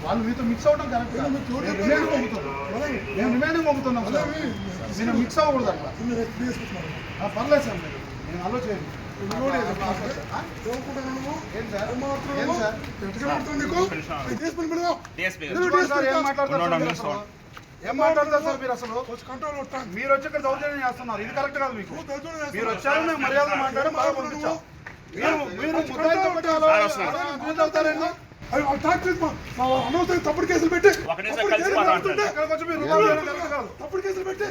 వాళ్ళు మీతో మిక్స్ అవ్వడం కరెక్ట్. మేము రిమైనింగ్ పంపుతున్నాం సార్. నేను మిక్స్ అవ్వకూడదు అట్లా. పర్లేదు సార్, నేను అలో చేయండి. ఏం మాట్లాడతారు సార్ మీరు? అసలు మీరు వచ్చి ఇక్కడ దౌర్జన్యం చేస్తున్నారు, ఇది కరెక్ట్ కాదు. మీకు మీరు వచ్చారు, మేము మర్యాద మాట్లాడి బాగా పంపించాం. మీరు అవుతారండి. అనవసరం తప్పుడు కేసులు పెట్టి తప్పుడు కేసులు పెట్టి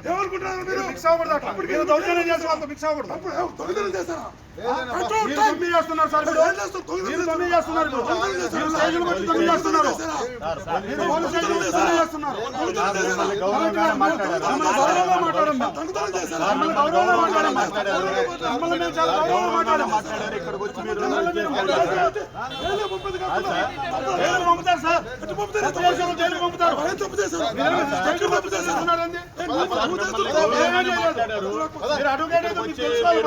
ఏమనుకుంటున్నారు మీరు? మిక్స్ అవ్వకూడదు అట్లా. మీరు దౌర్జన్యం చేస్తే వాళ్ళతో మిక్స్ అవ్వకూడదు. దొంగతనం చేస్తారా? చేస్తున్నారు సార్, మీరు దొంగ చేస్తున్నారు. మీరు స్టేషన్కి వచ్చి దొంగ చేస్తున్నారు. మీరు పోలీస్ స్టేషన్కి వచ్చి దొంగ చేస్తున్నారు. గౌరవంగా మాట్లాడండి. ఇక్కడికి వచ్చి మీరు పంపుతారు సార్. జైలు పంపుతారు. మీరు అడ్వకేట్ అయితే మీకు తెలుసుకోవాలి.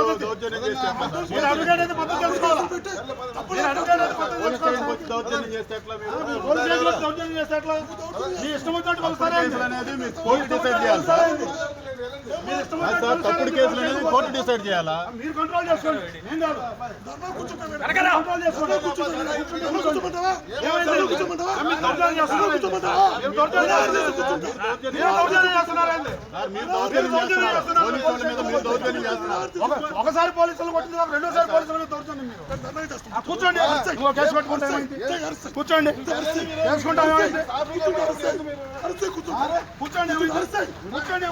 మీరు అడ్వకేట్ అయితే పద్ధతి తెలుసుకోవాలి. మీరు అడ్వకేట్ అయితే పద్ధతి తెలుసుకోవాలి. దౌర్జన్యం చేస్తే ఎట్లా? దౌర్జన్యం చేస్తే ఎట్లా? మీ ఇష్టం వచ్చినట్టు కొలుస్తారా అనేది మీరు కోర్టు డిసైడ్ చేయాలి సార్. తప్పుడు కేసులు అనేది కోర్టు డిసైడ్ చేయాలా? మీరు కంట్రోల్ చేసుకోండి. ఏం కాదు, కంట్రోల్ చేసుకోండి. ఒకసారి పోలీసులు కొట్టింది, రెండోసారి పోలీసులు దౌర్జన్యం. కూర్చోండి, కేసు పెట్టుకుంటా. కూర్చోండి, వేసుకుంటాం. కూర్చోండి, కూర్చోండి.